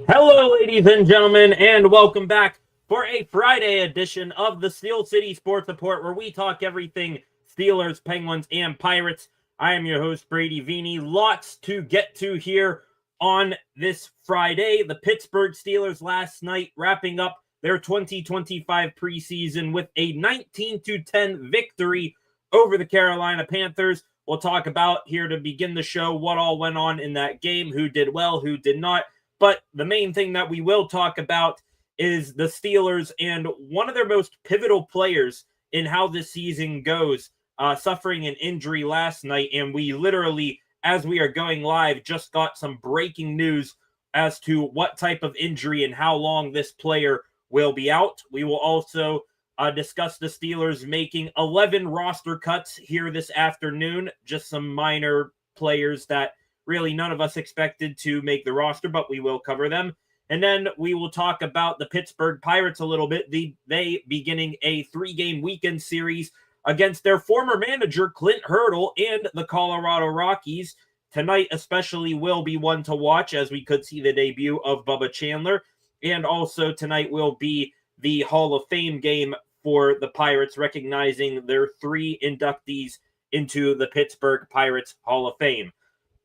Hello, ladies and gentlemen, and welcome back for a Friday edition of the Steel City Sports Report, where we talk everything Steelers, Penguins, and Pirates. I am your host, Brady Vini. Lots to get to here on this Friday. The Pittsburgh Steelers last night wrapping up their 2025 preseason with a 19-10 victory over the Carolina Panthers. We'll talk about here to begin the show what all went on in that game, who did well, who did not. But the main thing that we will talk about is the Steelers and one of their most pivotal players in how this season goes, suffering an injury last night. And we literally, as we are going live, just got some breaking news as to what type of injury and how long this player will be out. We will also discuss the Steelers making 11 roster cuts here this afternoon, just some minor players that really none of us expected to make the roster, but we will cover them. And then we will talk about the Pittsburgh Pirates a little bit. They beginning a 3-game weekend series against their former manager, Clint Hurdle, and the Colorado Rockies. Tonight especially will be one to watch, as we could see the debut of Bubba Chandler. And also tonight will be the Hall of Fame game for the Pirates, recognizing their 3 inductees into the Pittsburgh Pirates Hall of Fame.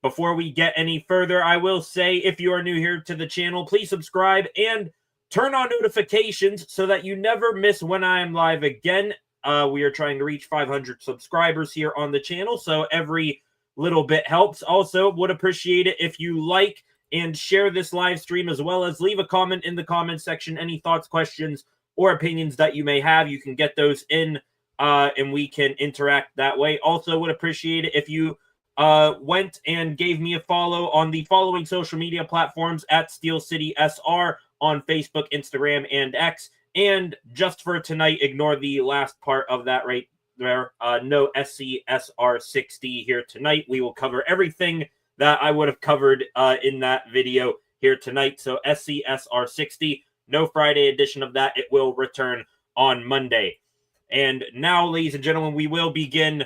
Before we get any further, I will say, if you are new here to the channel, please subscribe and turn on notifications so that you never miss when I am live again. We are trying to reach 500 subscribers here on the channel, so every little bit helps. Also, would appreciate it if you like and share this live stream, as well as leave a comment in the comment section. Any thoughts, questions, or opinions that you may have, you can get those in, and we can interact that way. Also, would appreciate it if you went and gave me a follow on the following social media platforms at Steel City SR on Facebook, Instagram, and X. And just for tonight, ignore the last part of that right there. No SCSR60 here tonight. We will cover everything that I would have covered in that video here tonight. So SCSR60, no Friday edition of that. It will return on Monday. And now, ladies and gentlemen, we will begin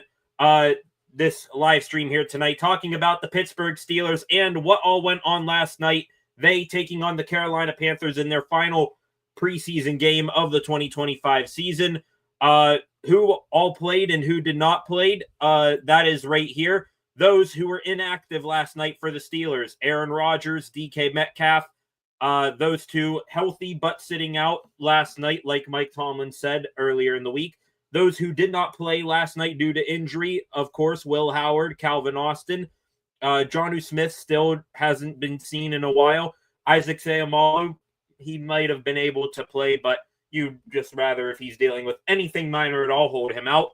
this live stream here tonight, talking about the Pittsburgh Steelers and what all went on last night. They taking on the Carolina Panthers in their final preseason game of the 2025 season. Who all played and who did not play, that is right here. Those who were inactive last night for the Steelers: Aaron Rodgers, DK Metcalf. Those two healthy but sitting out last night, like Mike Tomlin said earlier in the week. Those who did not play last night due to injury, of course, Will Howard, Calvin Austin. Jonnu Smith still hasn't been seen in a while. Isaac Seumalo, he might have been able to play, but you'd just rather, if he's dealing with anything minor at all, hold him out.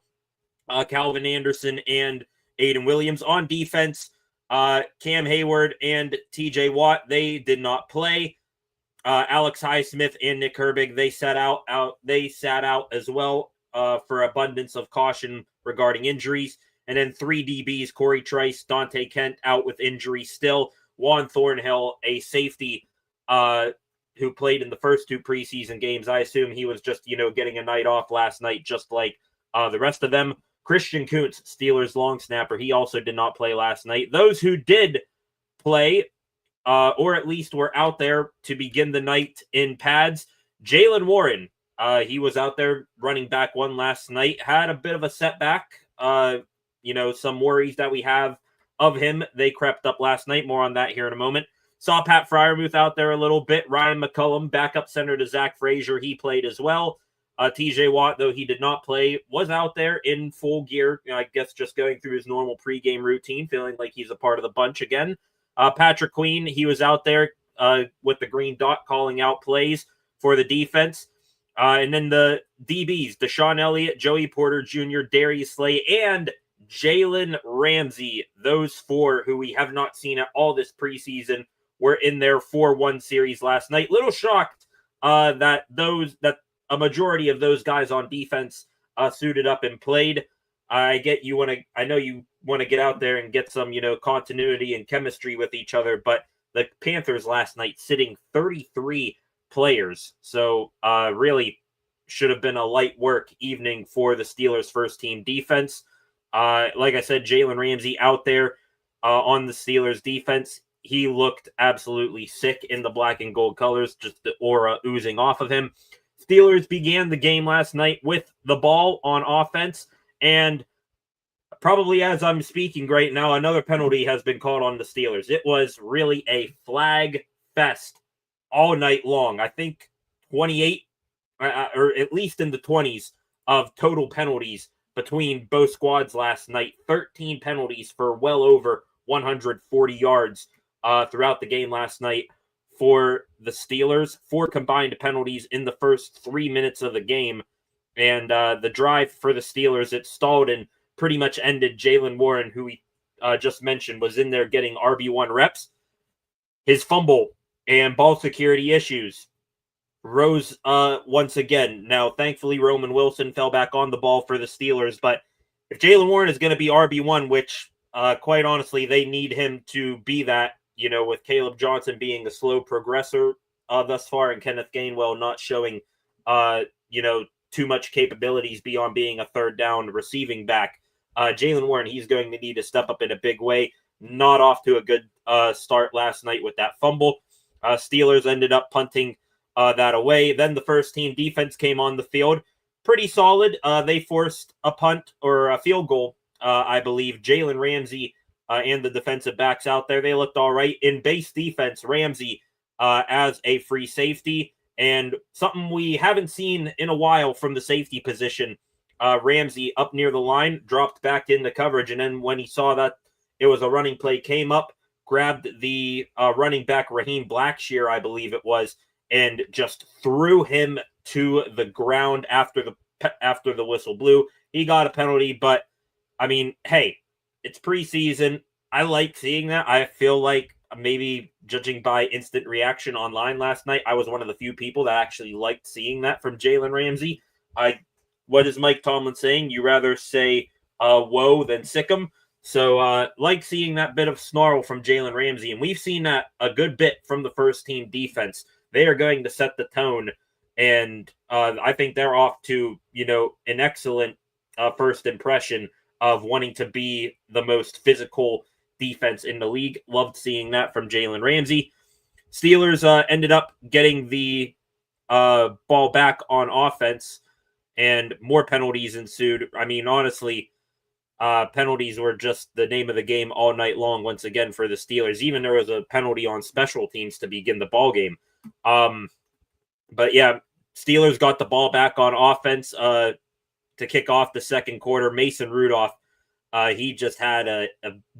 Calvin Anderson and Aiden Williams. On defense, Cam Hayward and TJ Watt, they did not play. Alex Highsmith and Nick Herbig, they sat out as well. For abundance of caution regarding injuries. And then 3 DBs, Corey Trice, Dante Kent out with injury still. Juan Thornhill, a safety who played in the first 2 preseason games. I assume he was just, getting a night off last night, just like the rest of them. Christian Kuntz, Steelers long snapper, he also did not play last night. Those who did play, or at least were out there to begin the night in pads, Jaylen Warren. He was out there running back 1 last night, had a bit of a setback. Some worries that we have of him. They crept up last night. More on that here in a moment. Saw Pat Freiermuth out there a little bit. Ryan McCullum, backup center to Zach Frazier, he played as well. TJ Watt, though he did not play, was out there in full gear. I guess just going through his normal pregame routine, feeling like he's a part of the bunch again. Patrick Queen, he was out there with the green dot calling out plays for the defense. And then the DBs, Deshaun Elliott, Joey Porter Jr., Darius Slay, and Jalen Ramsey. Those 4 who we have not seen at all this preseason were in their 4-1 series last night. Little shocked that a majority of those guys on defense suited up and played. I know you want to get out there and get some, continuity and chemistry with each other, but the Panthers last night sitting 33 players. So really should have been a light work evening for the Steelers' first team defense. Like I said, Jalen Ramsey out there on the Steelers defense. he looked absolutely sick in the black and gold colors, just the aura oozing off of him. Steelers began the game last night with the ball on offense, and probably as I'm speaking right now, another penalty has been called on the Steelers. It was really a flag fest all night long. I think 28, or at least in the 20s, of total penalties between both squads last night. 13 penalties for well over 140 yards throughout the game last night for the Steelers. 4 combined penalties in the first 3 minutes of the game. And the drive for the Steelers, it stalled and pretty much ended. Jaylen Warren, who we just mentioned, was in there getting RB1 reps. His fumble and ball security issues rose once again. Now, thankfully, Roman Wilson fell back on the ball for the Steelers, but if Jaylen Warren is going to be RB1, which quite honestly, they need him to be that, with Caleb Johnson being a slow progressor thus far and Kenneth Gainwell not showing, too much capabilities beyond being a third down receiving back. Jaylen Warren, he's going to need to step up in a big way. Not off to a good start last night with that fumble. Steelers ended up punting that away. Then the first team defense came on the field. Pretty solid. They forced a punt or a field goal, I believe. Jalen Ramsey and the defensive backs out there, they looked all right. In base defense, Ramsey as a free safety, and something we haven't seen in a while from the safety position. Ramsey up near the line, dropped back into coverage, and then when he saw that it was a running play, came up, grabbed the running back, Raheem Blackshear, I believe it was, and just threw him to the ground after the whistle blew. He got a penalty, but, I mean, hey, it's preseason. I like seeing that. I feel like maybe judging by instant reaction online last night, I was one of the few people that actually liked seeing that from Jalen Ramsey. What is Mike Tomlin saying? You rather say whoa than sick 'em. So like seeing that bit of snarl from Jalen Ramsey, and we've seen that a good bit from the first team defense. They are going to set the tone, and I think they're off to an excellent first impression of wanting to be the most physical defense in the league. Loved seeing that from Jalen Ramsey. Steelers ended up getting the ball back on offense, and more penalties ensued. I mean, honestly, penalties were just the name of the game all night long once again for the Steelers. Even there was a penalty on special teams to begin the ball game. But yeah, Steelers got the ball back on offense to kick off the second quarter. Mason Rudolph, he just had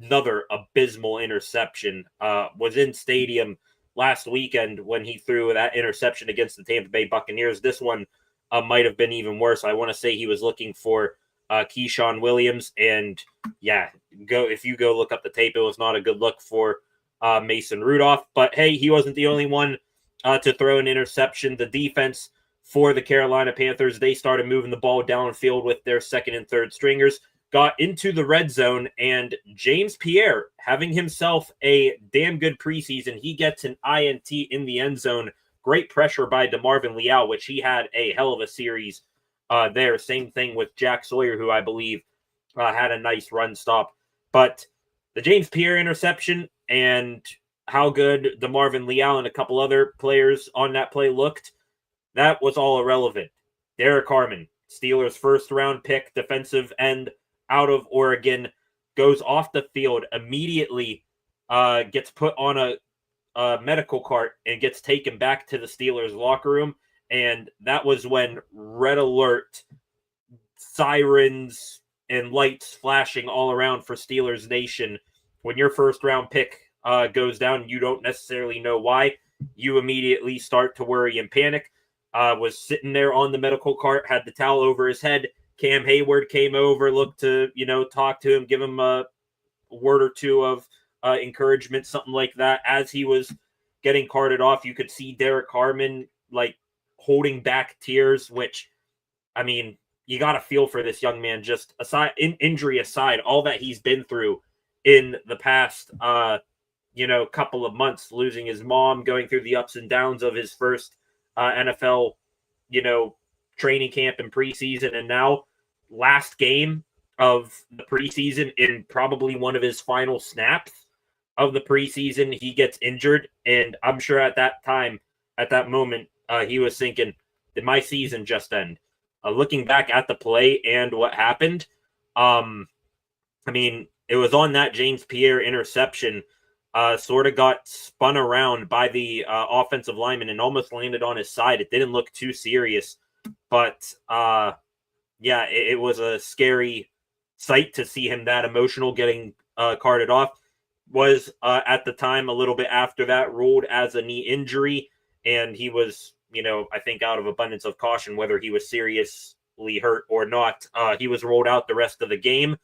another abysmal interception. Was in stadium last weekend when he threw that interception against the Tampa Bay Buccaneers. This one might have been even worse. I want to say he was looking for Keyshawn Williams, and yeah, if you go look up the tape, it was not a good look for Mason Rudolph. But hey, he wasn't the only one to throw an interception. The defense for the Carolina Panthers, they started moving the ball downfield with their second and third stringers, got into the red zone, and James Pierre, having himself a damn good preseason, he gets an INT in the end zone. Great pressure by DeMarvin Leal, which he had a hell of a series there. Same thing with Jack Sawyer, who I believe had a nice run stop. But the James Pierre interception and how good DeMarvin Leal and a couple other players on that play looked, that was all irrelevant. Derrick Harmon, Steelers' first-round pick, defensive end out of Oregon, goes off the field immediately, gets put on a medical cart and gets taken back to the Steelers locker room. And that was when red alert, sirens, and lights flashing all around for Steelers Nation. When your first round pick goes down, you don't necessarily know why. You immediately start to worry and panic. Was sitting there on the medical cart, had the towel over his head. Cam Hayward came over, looked to, talk to him, give him a word or two of encouragement, something like that. As he was getting carted off, you could see Derrick Harmon, holding back tears, which, I mean, you got to feel for this young man, just injury aside, all that he's been through in the past, couple of months, losing his mom, going through the ups and downs of his first NFL, training camp and preseason, and now last game of the preseason in probably one of his final snaps. of the preseason, he gets injured. And I'm sure at that time, at that moment, he was thinking, did my season just end? Looking back at the play and what happened, I mean, it was on that James Pierre interception, sort of got spun around by the offensive lineman and almost landed on his side. It didn't look too serious, but yeah, it was a scary sight to see him that emotional getting carted off. Was at the time a little bit after that ruled as a knee injury, and he was, I think out of abundance of caution, whether he was seriously hurt or not, he was rolled out the rest of the game.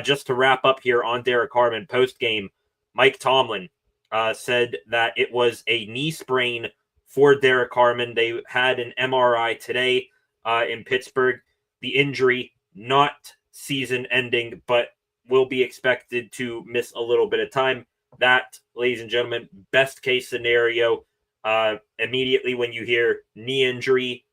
Just to wrap up here on Derrick Harmon post game, Mike Tomlin said that it was a knee sprain for Derrick Harmon. They had an MRI today in Pittsburgh. The injury not season ending, but will be expected to miss a little bit of time. That, ladies and gentlemen, best case scenario. Immediately when you hear knee injury,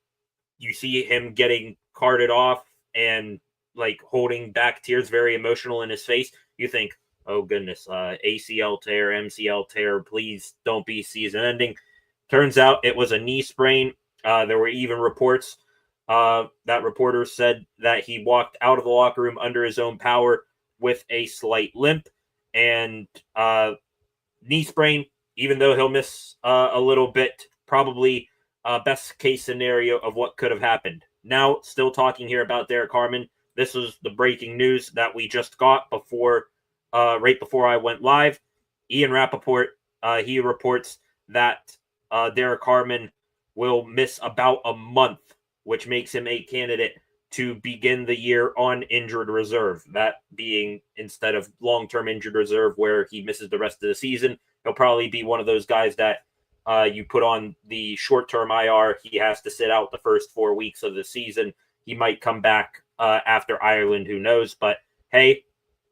you see him getting carted off and like holding back tears, very emotional in his face. You think, oh goodness, ACL tear, MCL tear, please don't be season ending. Turns out it was a knee sprain. There were even reports that reporters said that he walked out of the locker room under his own power with a slight limp, and knee sprain, even though he'll miss a little bit, probably best case scenario of what could have happened. Now, still talking here about Derrick Harmon. This was the breaking news that we just got right before I went live. Ian Rappaport, he reports that Derrick Harmon will miss about a month, which makes him a candidate to begin the year on injured reserve. That being instead of long-term injured reserve where he misses the rest of the season, he'll probably be one of those guys that you put on the short-term IR. He has to sit out the first 4 weeks of the season. He might come back after Ireland, who knows? But hey,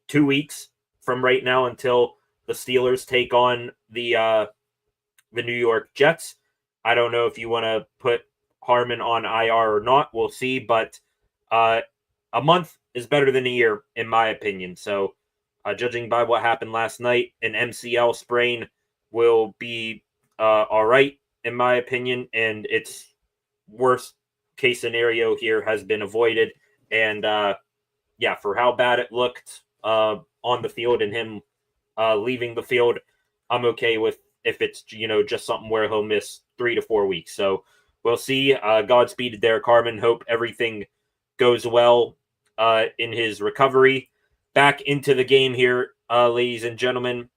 2 weeks from right now until the Steelers take on the New York Jets. I don't know if you want to put Harmon on IR or not. We'll see, but a month is better than a year, in my opinion. So, judging by what happened last night, an MCL sprain will be all right, in my opinion, and its worst case scenario here has been avoided. And yeah, for how bad it looked on the field and him leaving the field, I'm okay with if it's just something where he'll miss 3 to 4 weeks. So we'll see. Godspeed to Derrick Harmon. Hope everything goes well in his recovery. Back into the game here, ladies and gentlemen.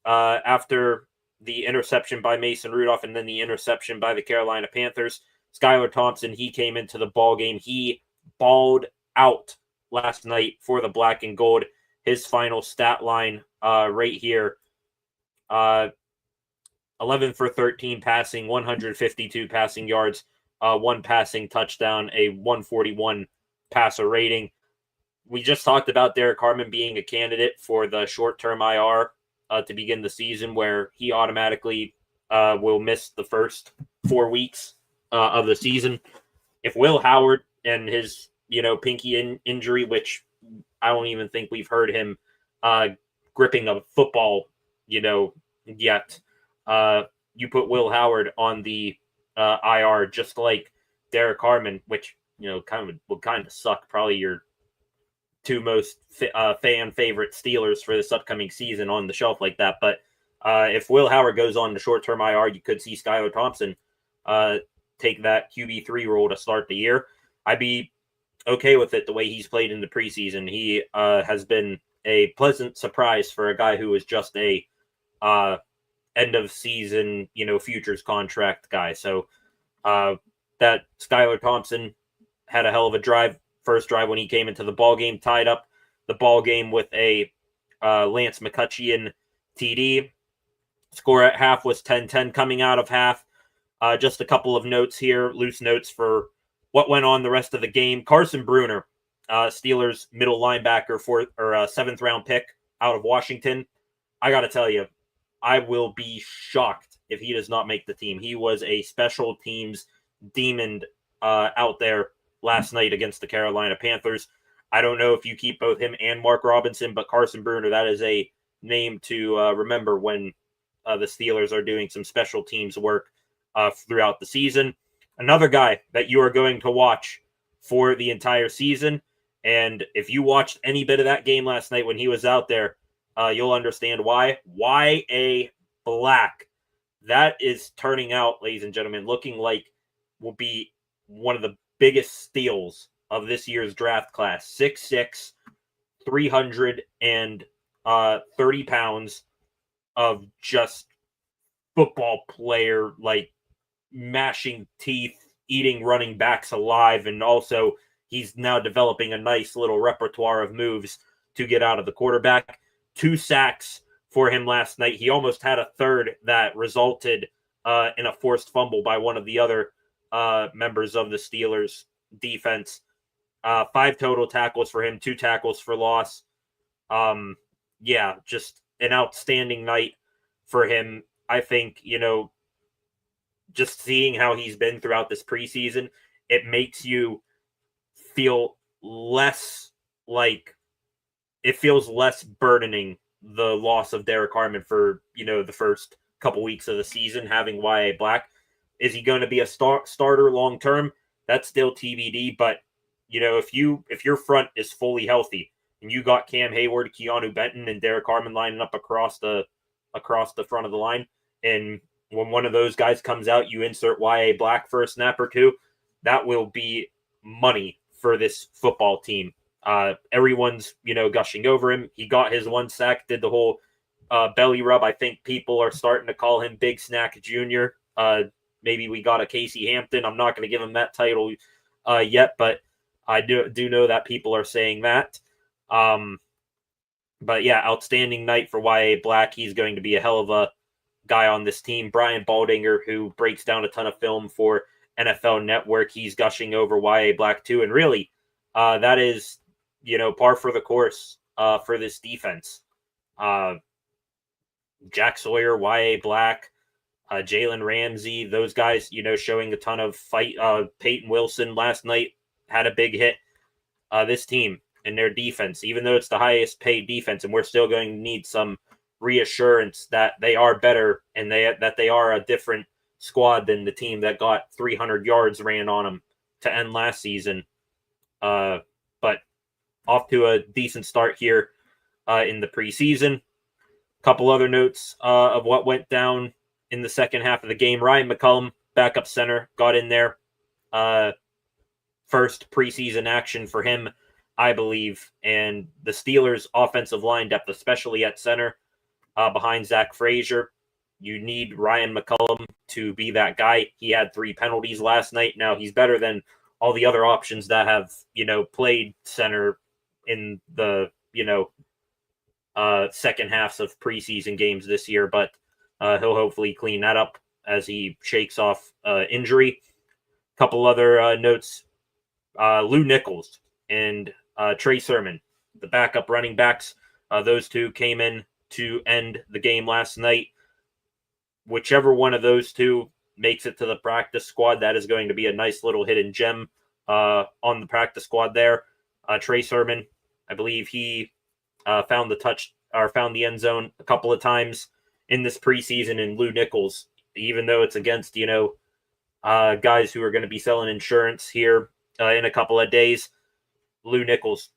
After the interception by Mason Rudolph and then the interception by the Carolina Panthers, Skylar Thompson, he came into the ball game. He balled out last night for the black and gold. His final stat line right here, 11 for 13 passing, 152 passing yards, 1 passing touchdown, a 141 passer rating. We just talked about Derrick Harmon being a candidate for the short-term IR to begin the season, where he automatically will miss the first 4 weeks of the season. If Will Howard and his pinky injury, which I don't even think we've heard him gripping a football yet, you put Will Howard on the IR just like Derrick Harmon, which would kind of suck. Probably your 2 most fan favorite Steelers for this upcoming season on the shelf like that. But if Will Howard goes on the short-term IR, you could see Skylar Thompson take that QB3 role to start the year. I'd be okay with it the way he's played in the preseason. He has been a pleasant surprise for a guy who was just a end of season, futures contract guy. So that Skylar Thompson had a hell of a first drive when he came into the ball game, tied up the ball game with a Lance McCutcheon TD. Score at half was 10-10 coming out of half. Just a couple of notes here, loose notes for what went on the rest of the game. Carson Bruner, Steelers middle linebacker for a 7th round pick out of Washington. I got to tell you, I will be shocked if he does not make the team. He was a special teams demon out there last night against the Carolina Panthers. I don't know if you keep both him and Mark Robinson, but Carson Bruner, that is a name to remember when the Steelers are doing some special teams work throughout the season. Another guy that you are going to watch for the entire season, and if you watched any bit of that game last night when he was out there, you'll understand why. Y.A. Black. That is turning out, ladies and gentlemen, looking like will be one of the biggest steals of this year's draft class. 6'6", 330 pounds of just football player, like mashing teeth, eating running backs alive, and also he's now developing a nice little repertoire of moves to get out of the quarterback. 2 sacks for him last night. He almost had a third that resulted in a forced fumble by one of the other members of the Steelers defense. 5 total tackles for him, 2 tackles for loss. Yeah, just an outstanding night for him. I think, just seeing how he's been throughout this preseason, it makes you feel less like it feels less burdening, the loss of Derrick Harmon for, the first couple weeks of the season, having Y.A. Black. Is he going to be a starter long term? That's still TBD, but if your front is fully healthy and you got Cam Hayward, Keanu Benton, and Derrick Harmon lining up across the front of the line, and when one of those guys comes out, you insert Y.A. Black for a snap or two, that will be money for this football team. Everyone's, gushing over him. He got his 1 sack, did the whole belly rub. I think people are starting to call him Big Snack Jr. Maybe we got a Casey Hampton. I'm not going to give him that title yet, but I do know that people are saying that. But yeah, outstanding night for Y.A. Black. He's going to be a hell of a guy on this team. Brian Baldinger, who breaks down a ton of film for NFL Network, he's gushing over Y.A. Black too. And really, that is, par for the course for this defense. Jack Sawyer, Y.A. Black, Jalen Ramsey, those guys, showing a ton of fight. Peyton Wilson last night had a big hit. This team and their defense, even though it's the highest paid defense, and we're still going to need some reassurance that they are better and that they are a different squad than the team that got 300 yards ran on them to end last season. But off to a decent start here in the preseason. A couple other notes of what went down in the second half of the game. Ryan McCullum, backup center, got in there. First preseason action for him, I believe. And the Steelers' offensive line depth, especially at center, behind Zach Frazier, you need Ryan McCullum to be that guy. He had 3 penalties last night. Now he's better than all the other options that have, played center in the, second halves of preseason games this year, but he'll hopefully clean that up as he shakes off injury. Couple other notes. Lou Nichols and Trey Sermon, the backup running backs, those two came in to end the game last night. Whichever one of those two makes it to the practice squad, that is going to be a nice little hidden gem on the practice squad there. Trey Sermon, I believe he found the end zone a couple of times in this preseason. And Lou Nichols, even though it's against, guys who are going to be selling insurance here in a couple of days, Lou Nichols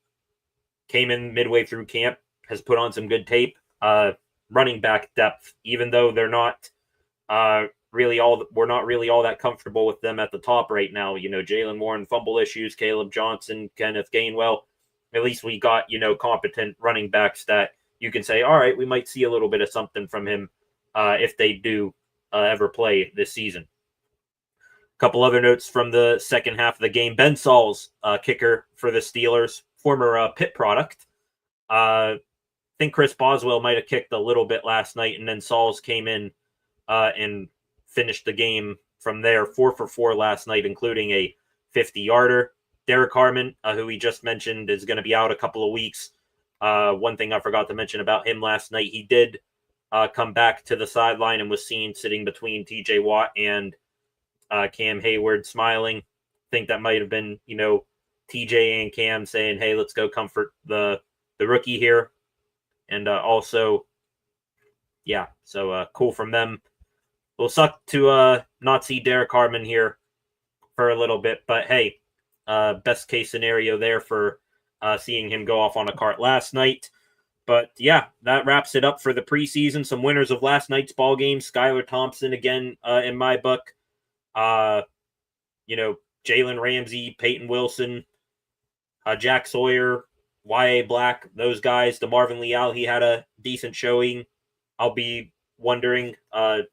came in midway through camp, has put on some good tape. Running back depth, even though they're not we're not really all that comfortable with them at the top right now. Jalen Warren, fumble issues, Caleb Johnson, Kenneth Gainwell. At least we got, competent running backs that you can say, all right, we might see a little bit of something from him if they do ever play this season. A couple other notes from the second half of the game. Ben Sauls, kicker for the Steelers, former Pitt product. I think Chris Boswell might have kicked a little bit last night, and then Sauls came in and finished the game from there. 4 for 4 last night, including a 50-yarder. Derrick Harmon, who we just mentioned, is going to be out a couple of weeks. One thing I forgot to mention about him last night, he did come back to the sideline and was seen sitting between TJ Watt and Cam Hayward smiling. I think that might have been, TJ and Cam saying, hey, let's go comfort the rookie here. And also yeah, so cool from them. It'll suck to not see Derrick Harmon here for a little bit, but hey, best case scenario there for seeing him go off on a cart last night. But yeah, that wraps it up for the preseason. Some winners of last night's ball game: Skylar Thompson again in my book. Jalen Ramsey, Peyton Wilson, Jack Sawyer, Y.A. Black, those guys. DeMarvin Leal, he had a decent showing. I'll be wondering, if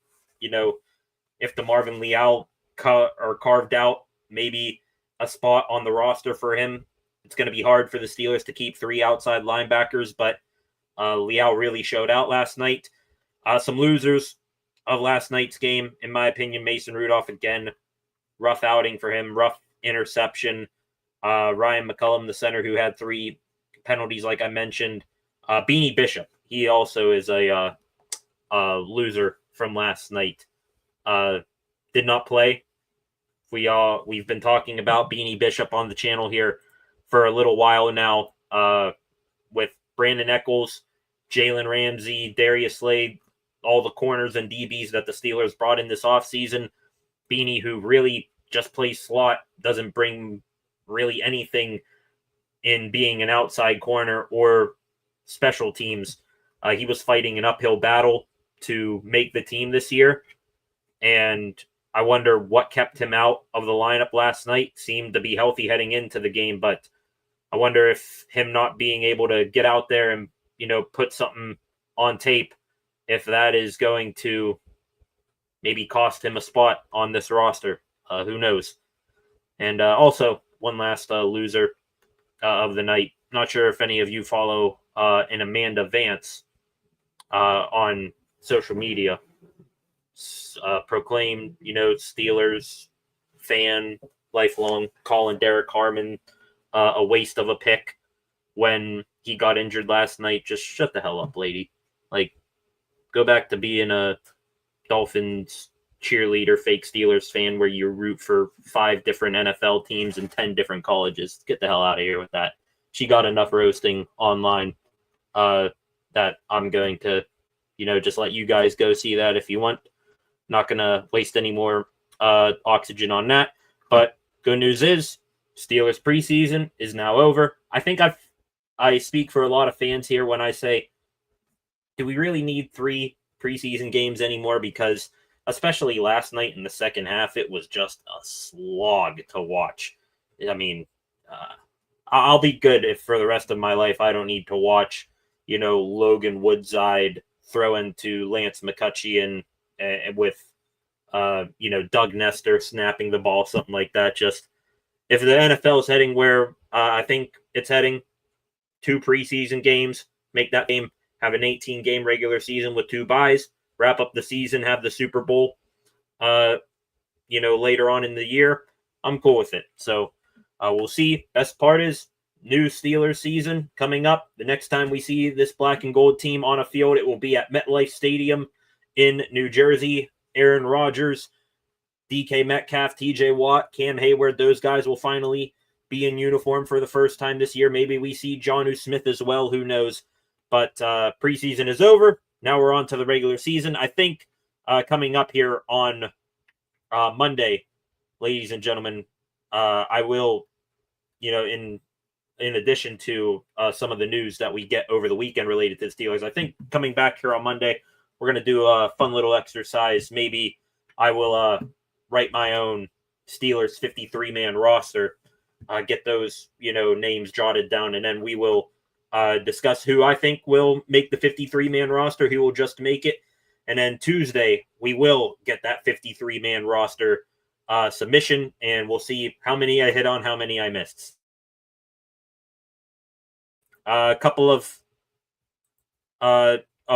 DeMarvin Leal carved out maybe a spot on the roster for him. It's going to be hard for the Steelers to keep 3 outside linebackers, but Leal really showed out last night. Some losers of last night's game, in my opinion: Mason Rudolph again, rough outing for him, rough interception. Ryan McCullum, the center, who had 3 penalties, like I mentioned. Beanie Bishop, he also is a loser from last night. Did not play. We've been talking about Beanie Bishop on the channel here for a little while now, with Brandon Echols, Jalen Ramsey, Darius Slade, all the corners and DBs that the Steelers brought in this offseason. Beanie, who really just plays slot, doesn't bring really anything in being an outside corner or special teams. He was fighting an uphill battle to make the team this year, and I wonder what kept him out of the lineup last night. Seemed to be healthy heading into the game, but I wonder if him not being able to get out there and, put something on tape, if that is going to maybe cost him a spot on this roster. Who knows? And also, one last loser of the night. Not sure if any of you follow an Amanda Vance on social media. Proclaimed, Steelers fan, lifelong, calling Derrick Harmon a waste of a pick when he got injured last night. Just shut the hell up, lady. Like, go back to being a Dolphins cheerleader, fake Steelers fan where you root for 5 different NFL teams and 10 different colleges. Get the hell out of here with that. She got enough roasting online that I'm going to, just let you guys go see that if you want. Not going to waste any more oxygen on that. But good news is Steelers preseason is now over. I think I speak for a lot of fans here when I say, do we really need 3 preseason games anymore? Because especially last night in the second half, it was just a slog to watch. I mean, I'll be good if for the rest of my life I don't need to watch, Logan Woodside throw into Lance McCutcheon with, Doug Nestor snapping the ball, something like that. Just if the NFL is heading where I think it's heading, 2 preseason games, make that game, have an 18-game regular season with 2 byes, wrap up the season, have the Super Bowl, later on in the year. I'm cool with it. So we'll see. Best part is new Steelers season coming up. The next time we see this black and gold team on a field, it will be at MetLife Stadium in New Jersey. Aaron Rodgers, DK Metcalf, TJ Watt, Cam Hayward, those guys will finally be in uniform for the first time this year. Maybe we see Jonnu Smith as well. Who knows? But preseason is over. Now we're on to the regular season. I think coming up here on Monday, ladies and gentlemen, I will, in addition to some of the news that we get over the weekend related to the Steelers, I think coming back here on Monday, we're going to do a fun little exercise. Maybe I will write my own Steelers 53-man roster, get those, names jotted down, and then we will discuss who I think will make the 53-man roster, who will just make it. And then Tuesday, we will get that 53-man roster submission, and we'll see how many I hit on, how many I missed. A couple of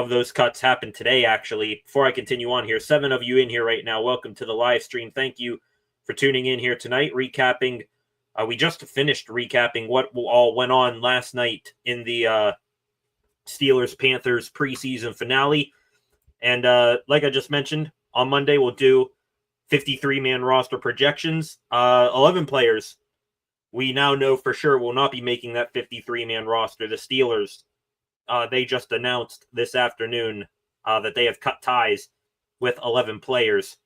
those cuts happened today, actually. Before I continue on here, 7 of you in here right now. Welcome to the live stream. Thank you for tuning in here tonight. Recapping, we just finished recapping what all went on last night in the Steelers-Panthers preseason finale. And like I just mentioned, on Monday we'll do 53-man roster projections. 11 players we now know for sure will not be making that 53-man roster. The Steelers, they just announced this afternoon that they have cut ties with 11 players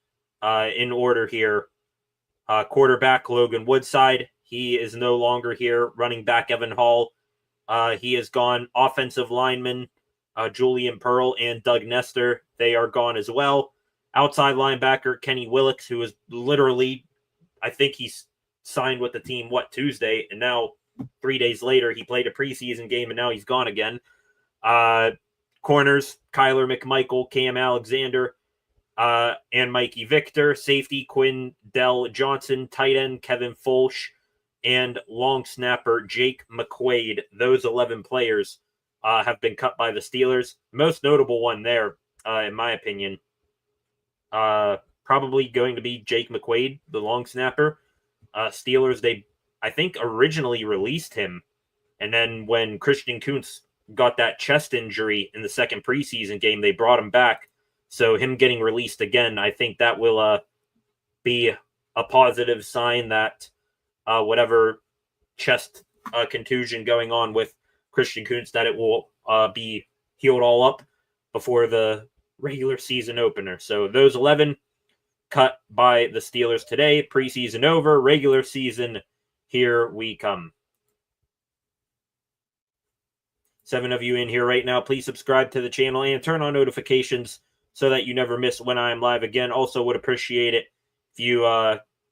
in order here. Quarterback Logan Woodside, he is no longer here. Running back Evan Hall, he is gone. Offensive lineman Julian Pearl and Doug Nestor, they are gone as well. Outside linebacker Kenny Willix, who is literally, I think he's signed with the team, Tuesday, and now 3 days later, he played a preseason game, and now he's gone again. Corners, Kyler McMichael, Cam Alexander, and Mikey Victor. Safety, Quinn Dell Johnson. Tight end, Kevin Folsch. And long snapper, Jake McQuaid. Those 11 players have been cut by the Steelers. Most notable one there, in my opinion, probably going to be Jake McQuaid, the long snapper. Steelers, they, I think, originally released him. And then when Christian Kuntz got that chest injury in the second preseason game, they brought him back. So him getting released again, I think that will be a positive sign that whatever chest contusion going on with Christian Kuntz, that it will be healed all up before the regular season opener. So those 11 cut by the Steelers today. Preseason over, regular season, here we come. 7 of you in here right now. Please subscribe to the channel and turn on notifications so that you never miss when I am live again. Also would appreciate it if you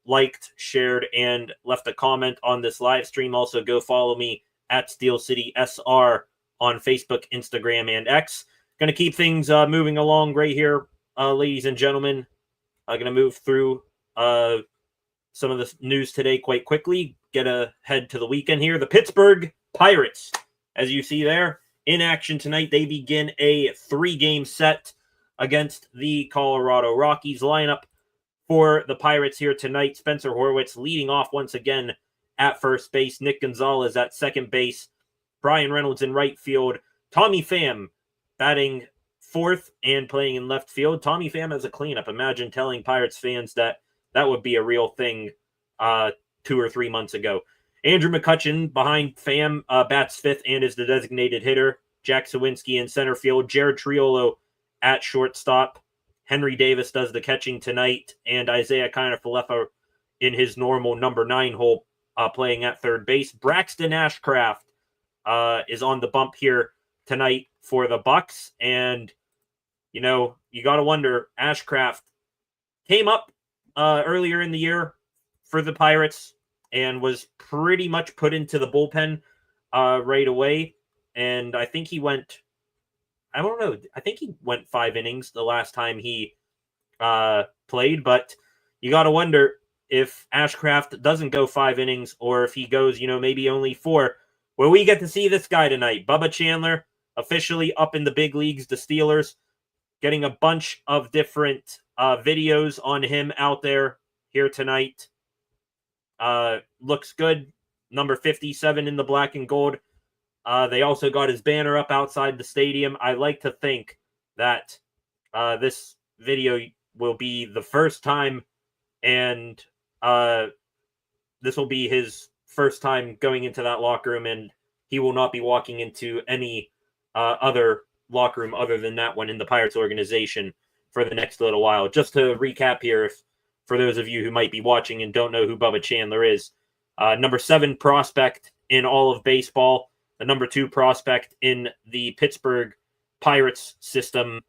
liked, shared, and left a comment on this live stream. Also go follow me at Steel City SR on Facebook, Instagram, and X. Going to keep things moving along right here, ladies and gentlemen. I'm going to move through some of the news today quite quickly. Get ahead to the weekend here. The Pittsburgh Pirates, as you see there, in action tonight. They begin a 3-game set against the Colorado Rockies. Lineup for the Pirates here tonight: Spencer Horwitz leading off once again at first base. Nick Gonzalez at second base. Brian Reynolds in right field. Tommy Pham batting fourth and playing in left field. Tommy Pham as a cleanup. Imagine telling Pirates fans that that would be a real thing 2 or 3 months ago. Andrew McCutchen behind Pham bats fifth and is the designated hitter. Jack Sawinski in center field. Jared Triolo at shortstop. Henry Davis does the catching tonight. And Isaiah Kiner-Falefa in his normal number 9 hole playing at third base. Braxton Ashcraft is on the bump here tonight for the Bucks. And, you know, you got to wonder, Ashcraft came up earlier in the year for the Pirates and was pretty much put into the bullpen right away. And I think he went, I don't know, I think he went 5 innings the last time he played. But you got to wonder if Ashcraft doesn't go 5 innings or if he goes, you know, maybe only 4. Well, we get to see this guy tonight. Bubba Chandler, officially up in the big leagues. The Steelers getting a bunch of different videos on him out there here tonight. Looks good. Number 57 in the black and gold. They also got his banner up outside the stadium. I like to think that this video will be the first time, and this will be his first time going into that locker room, and he will not be walking into any other locker room other than that one in the Pirates organization for the next little while. Just to recap here, if for those of you who might be watching and don't know who Bubba Chandler is, number 7 prospect in all of baseball, the number 2 prospect in the Pittsburgh Pirates system.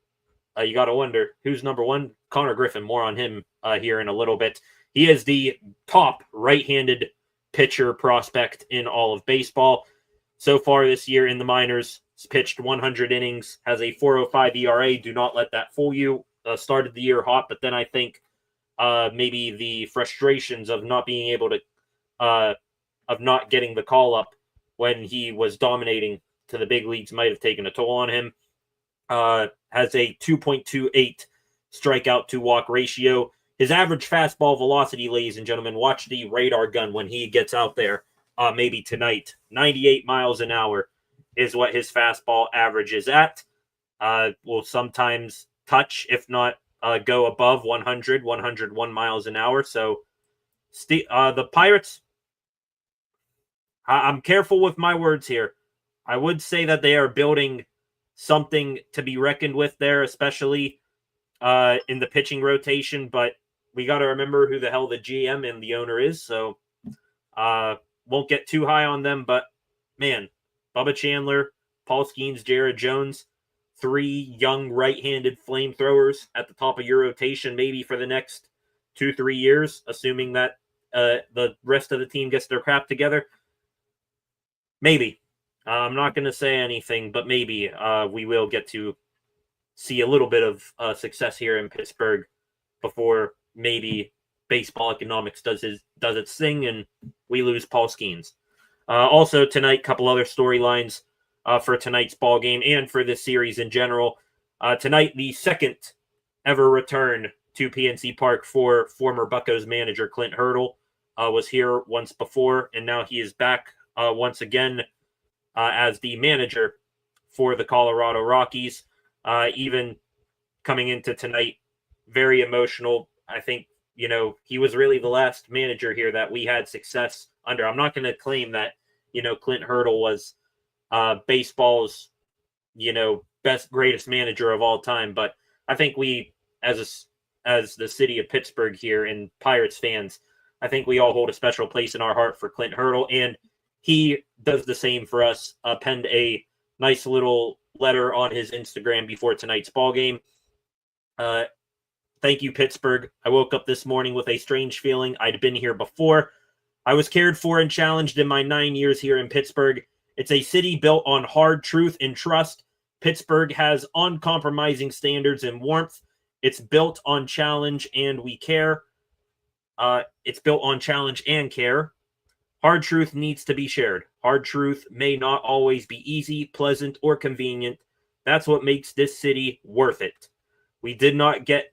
You got to wonder, who's number 1? Connor Griffin. More on him here in a little bit. He is the top right-handed pitcher prospect in all of baseball. So far this year in the minors, he's pitched 100 innings, has a 4.05 ERA. Do not let that fool you. Started the year hot, but then I think maybe the frustrations of not being able to, of not getting the call up when he was dominating to the big leagues might have taken a toll on him. Has a 2.28 strikeout to walk ratio. His average fastball velocity, ladies and gentlemen, watch the radar gun when he gets out there, maybe tonight. 98 miles an hour is what his fastball average is at. Will sometimes touch, if not go above 100, 101 miles an hour. So the Pirates, I'm careful with my words here. I would say that they are building something to be reckoned with there, especially in the pitching rotation. But we got to remember who the hell the GM and the owner is. So won't get too high on them. But, man, Bubba Chandler, Paul Skeens, Jared Jones, 3 young right-handed flamethrowers at the top of your rotation maybe for the next 2-3 years, assuming that the rest of the team gets their crap together. Maybe. I'm not going to say anything, but maybe we will get to see a little bit of success here in Pittsburgh before maybe baseball economics does its thing and we lose Paul Skeens. Also tonight, a couple other storylines for tonight's ball game and for this series in general. Tonight, the second ever return to PNC Park for former Buccos manager Clint Hurdle. Was here once before, and now he is back once again as the manager for the Colorado Rockies. Even coming into tonight, very emotional. I think, he was really the last manager here that we had success under. I'm not going to claim that, Clint Hurdle was baseball's, greatest manager of all time. But I think we, as the city of Pittsburgh here and Pirates fans, I think we all hold a special place in our heart for Clint Hurdle, and he does the same for us. Penned a nice little letter on his Instagram before tonight's ball game. Thank you, Pittsburgh. I woke up this morning with a strange feeling. I'd been here before. I was cared for and challenged in my 9 years here in Pittsburgh. It's a city built on hard truth and trust. Pittsburgh has uncompromising standards and warmth. It's built on challenge and we care. It's built on challenge and care. Hard truth needs to be shared. Hard truth may not always be easy, pleasant, or convenient. That's what makes this city worth it. We did not get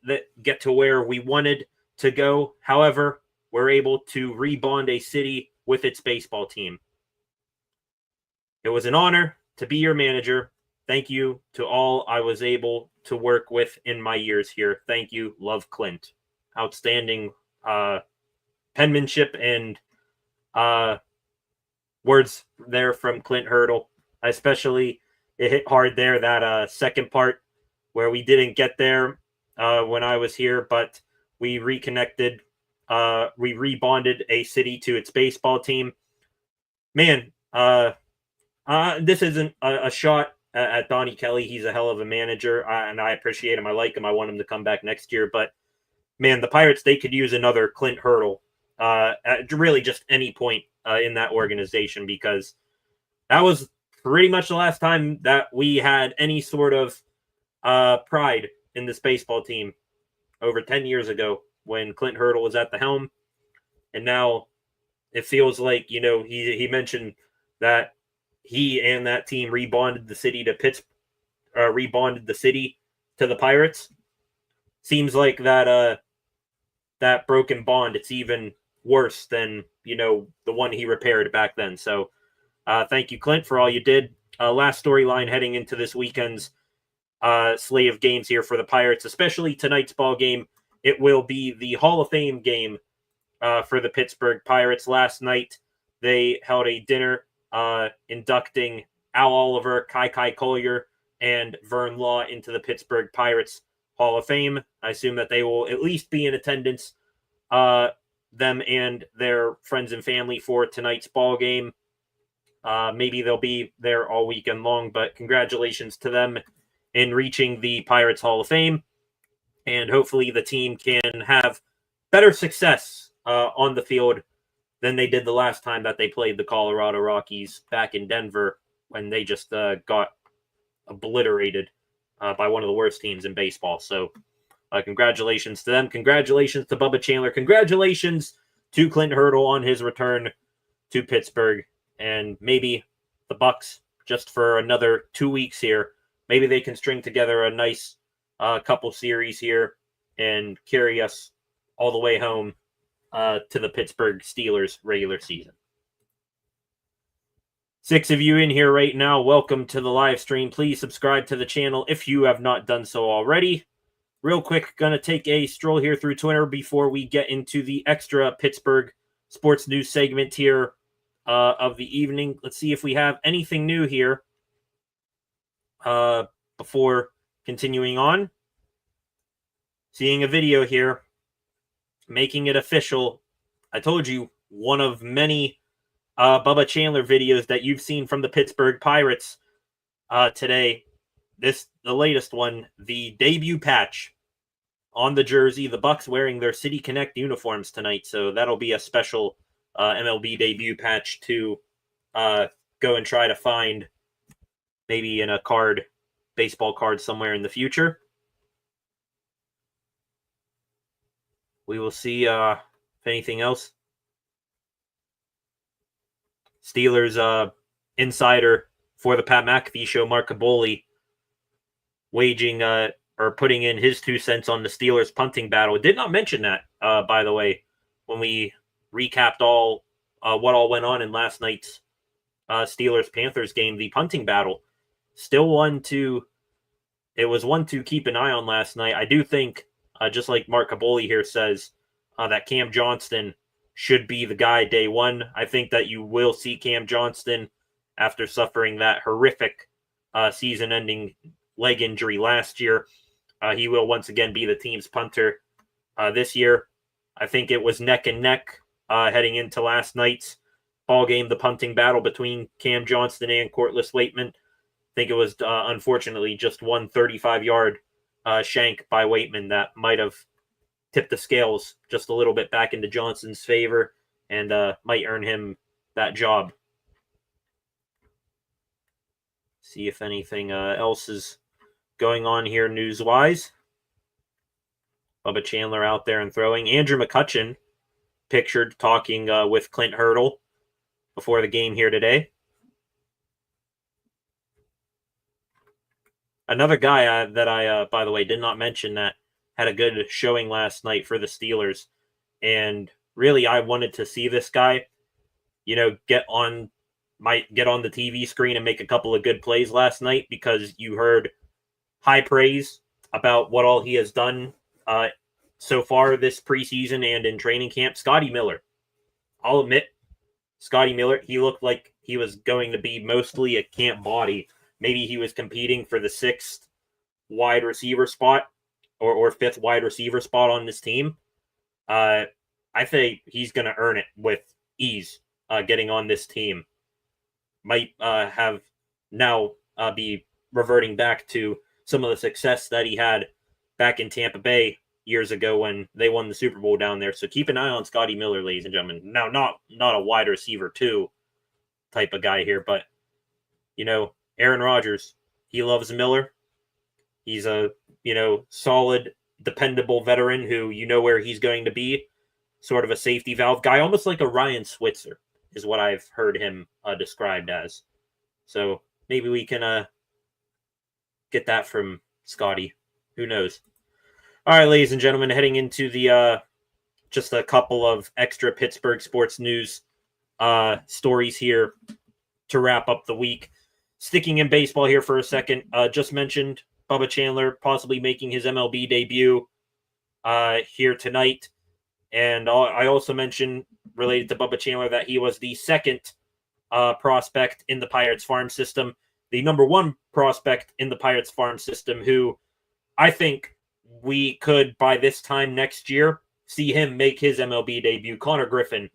to where we wanted to go. However, we're able to rebond a city with its baseball team. It was an honor to be your manager. Thank you to all I was able to work with in my years here. Thank you. Love, Clint. Outstanding penmanship and words there from Clint Hurdle. Especially, it hit hard there, that second part where we didn't get there when I was here, but we reconnected. We rebonded a city to its baseball team. Man, this isn't a shot at Donnie Kelly. He's a hell of a manager, and I appreciate him. I like him. I want him to come back next year. But, man, the Pirates, they could use another Clint Hurdle at really just any point in that organization, because that was pretty much the last time that we had any sort of pride in this baseball team, over 10 years ago when Clint Hurdle was at the helm. And now it feels like, he mentioned that he and that team rebonded the city to rebonded the city to the Pirates. Seems like that broken bond, it's even worse than, the one he repaired back then. So thank you, Clint, for all you did. Last storyline heading into this weekend's slate of games here for the Pirates, especially tonight's ball game. It will be the Hall of Fame game for the Pittsburgh Pirates. Last night, they held a dinner inducting Al Oliver, Kai Collier, and Vern Law into the Pittsburgh Pirates Hall of Fame. I assume that they will at least be in attendance, them and their friends and family, for tonight's ball game. Maybe they'll be there all weekend long, but congratulations to them in reaching the Pirates Hall of Fame. And hopefully the team can have better success on the field than they did the last time that they played the Colorado Rockies back in Denver, when they just got obliterated by one of the worst teams in baseball. So congratulations to them. Congratulations to Bubba Chandler. Congratulations to Clint Hurdle on his return to Pittsburgh. And maybe the Bucks, just for another 2 weeks here, maybe they can string together a nice couple series here and carry us all the way home to the Pittsburgh Steelers regular season. 6 of you in here right now, welcome to the live stream. Please subscribe to the channel if you have not done so already. Real quick, going to take a stroll here through Twitter before we get into the extra Pittsburgh sports news segment here of the evening. Let's see if we have anything new here. before continuing on, seeing a video here, making it official. I told you, one of many Bubba Chandler videos that you've seen from the Pittsburgh Pirates today. The latest one, the debut patch on the jersey. The Bucks wearing their City Connect uniforms tonight, so that'll be a special MLB debut patch to go and try to find, maybe in a baseball card somewhere in the future. We will see if anything else. Steelers insider for the Pat McAfee show, Mark Caboli, waging or putting in his 2 cents on the Steelers punting battle. Did not mention that, by the way, when we recapped what all went on in last night's Steelers-Panthers game. The punting battle still one to keep an eye on last night. I do think, just like Mark Caboli here says, that Cam Johnston should be the guy day one. I think that you will see Cam Johnston, after suffering that horrific season-ending leg injury last year. He will once again be the team's punter this year. I think it was neck and neck heading into last night's ball game, the punting battle between Cam Johnston and Cortlis Waitman. I think it was, unfortunately, just one 35-yard shank by Waitman that might have tipped the scales just a little bit back into Johnston's favor and might earn him that job. See if anything else is going on here news-wise. Bubba Chandler out there and throwing. Andrew McCutchen pictured talking with Clint Hurdle before the game here today. Another guy that I, by the way, did not mention that had a good showing last night for the Steelers. And really, I wanted to see this guy, get on the TV screen and make a couple of good plays last night, because you heard high praise about what all he has done so far this preseason and in training camp. Scotty Miller. I'll admit, Scotty Miller, he looked like he was going to be mostly a camp body. Maybe he was competing for the 6th wide receiver spot or 5th wide receiver spot on this team. I think he's going to earn it with ease getting on this team. Might have now be reverting back to some of the success that he had back in Tampa Bay years ago when they won the Super Bowl down there. So keep an eye on Scotty Miller, ladies and gentlemen. Now, not a wide receiver 2 type of guy here, but, Aaron Rodgers, he loves Miller. He's a, solid, dependable veteran who where he's going to be. Sort of a safety valve guy, almost like a Ryan Switzer is what I've heard him described as. So maybe we can get that from Scotty. Who knows? All right, ladies and gentlemen, heading into the just a couple of extra Pittsburgh sports news stories here to wrap up the week. Sticking in baseball here for a second, just mentioned Bubba Chandler possibly making his MLB debut here tonight. And I also mentioned, related to Bubba Chandler, that he was the 2nd prospect in the Pirates farm system, the number 1 prospect in the Pirates farm system, who I think we could, by this time next year, see him make his MLB debut. Connor Griffin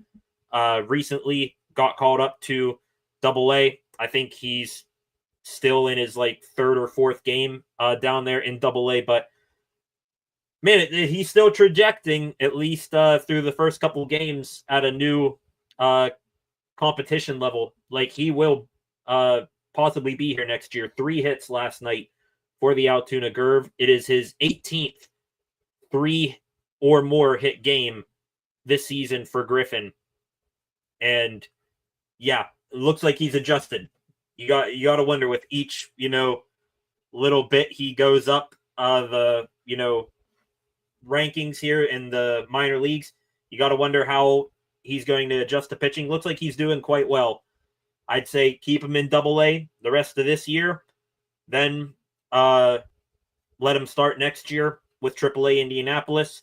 recently got called up to Double-A. I think he's still in his 3rd or 4th game down there in Double-A, but man, he's still trajecting, at least through the first couple games, at a new competition level. He will possibly be here next year. 3 hits last night for the Altoona Gerv. It is his 18th 3 or more hit game this season for Griffin. And yeah, it looks like he's adjusted. You got to wonder, with each, little bit he goes up the, rankings here in the minor leagues, you got to wonder how he's going to adjust to pitching. Looks like he's doing quite well. I'd say keep him in Double-A the rest of this year, then let him start next year with Triple-A Indianapolis.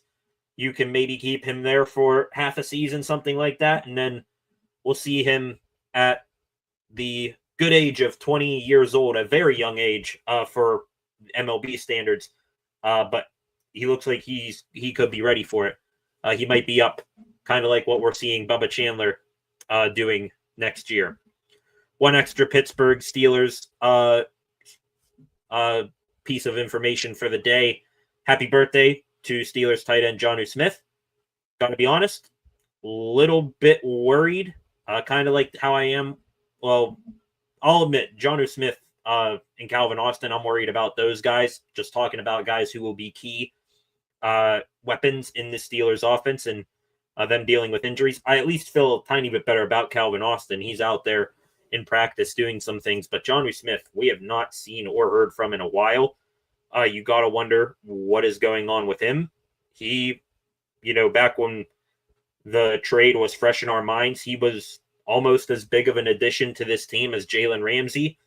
You can maybe keep him there for half a season, something like that, and then we'll see him at the good age of 20 years old, a very young age for MLB standards, but he looks like he could be ready for it. He might be up, kind of like what we're seeing Bubba Chandler doing next year. One extra Pittsburgh Steelers piece of information for the day. Happy birthday to Steelers tight end Jonnu Smith. Got to be honest, a little bit worried, kind of like how I am. Well, I'll admit, Jonnu Smith and Calvin Austin, I'm worried about those guys. Just talking about guys who will be key weapons in the Steelers offense and them dealing with injuries. I at least feel a tiny bit better about Calvin Austin. He's out there in practice doing some things, but Jonnu Smith, we have not seen or heard from in a while. You got to wonder what is going on with him. He, back when the trade was fresh in our minds, he was almost as big of an addition to this team as Jalen Ramsey.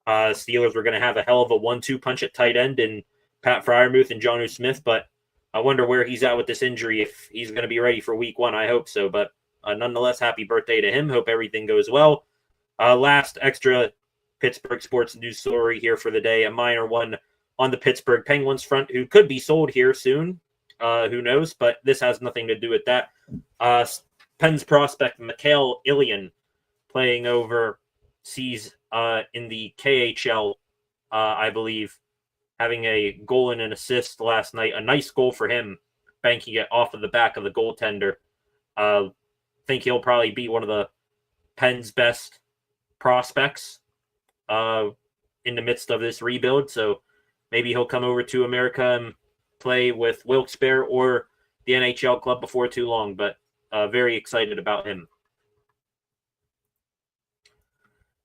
Steelers were going to have a hell of a 1-2 punch at tight end in Pat Freiermuth and Jonnu Smith, but I wonder where he's at with this injury, if he's going to be ready for week 1. I hope so, but nonetheless, happy birthday to him. Hope everything goes well. Last extra Pittsburgh sports news story here for the day, a minor one on the Pittsburgh Penguins front, who could be sold here soon. Who knows? But this has nothing to do with that. Pens prospect Mikhail Ilyin playing overseas in the KHL, I believe, having a goal and an assist last night. A nice goal for him, banking it off of the back of the goaltender. Think he'll probably be one of the Pens' best prospects in the midst of this rebuild. So maybe he'll come over to America and play with Wilkes-Barre or the NHL club before too long, but very excited about him.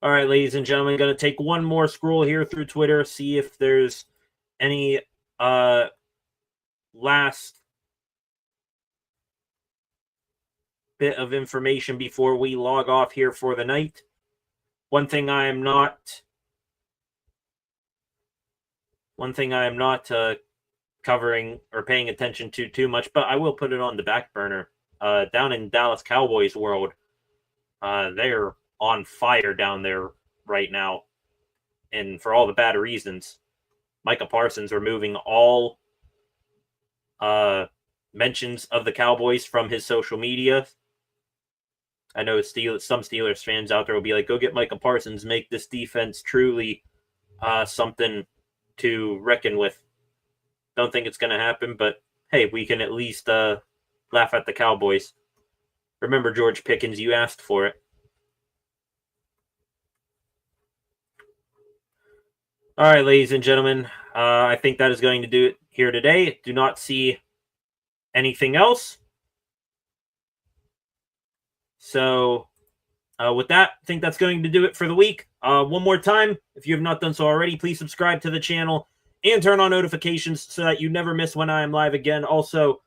All right, ladies and gentlemen, going to take one more scroll here through Twitter, see if there's any last bit of information before we log off here for the night. One thing I am not covering or paying attention to too much, but I will put it on the back burner. Down in Dallas Cowboys world, they're on fire down there right now, and for all the bad reasons. Micah Parsons removing all mentions of the Cowboys from his social media. I know some Steelers fans out there will be like, go get Micah Parsons, make this defense truly something to reckon with. Don't think it's going to happen, but hey, we can at least laugh at the Cowboys. Remember, George Pickens, you asked for it. All right, ladies and gentlemen, I think that is going to do it here today. Do not see anything else. So with that, I think that's going to do it for the week. One more time, if you have not done so already, please subscribe to the channel and turn on notifications so that you never miss when I am live again. Also,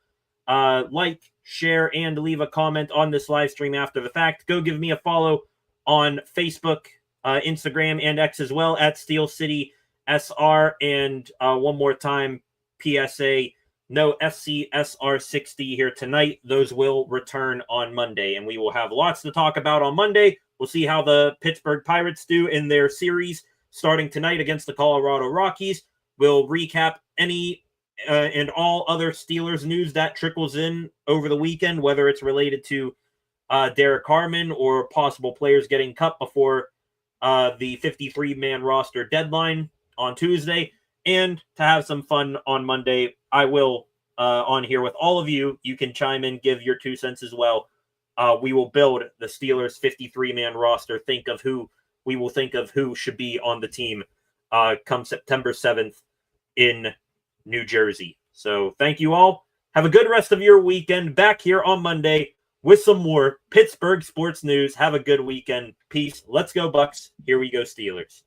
like, share, and leave a comment on this live stream after the fact. Go give me a follow on Facebook, Instagram, and X as well at Steel City SR. And one more time, PSA, no SCSR 60 here tonight. Those will return on Monday, and we will have lots to talk about on Monday. We'll see how the Pittsburgh Pirates do in their series starting tonight against the Colorado Rockies. We'll recap any and all other Steelers news that trickles in over the weekend, whether it's related to Derrick Harmon or possible players getting cut before the 53-man roster deadline on Tuesday. And to have some fun on Monday, I will, on here with all of you, you can chime in, give your 2 cents as well. We will build the Steelers 53-man roster, we will think of who should be on the team come September 7th in New Jersey. So thank you all. Have a good rest of your weekend. Back here on Monday with some more Pittsburgh sports news. Have a good weekend. Peace. Let's go, Bucks. Here we go, Steelers.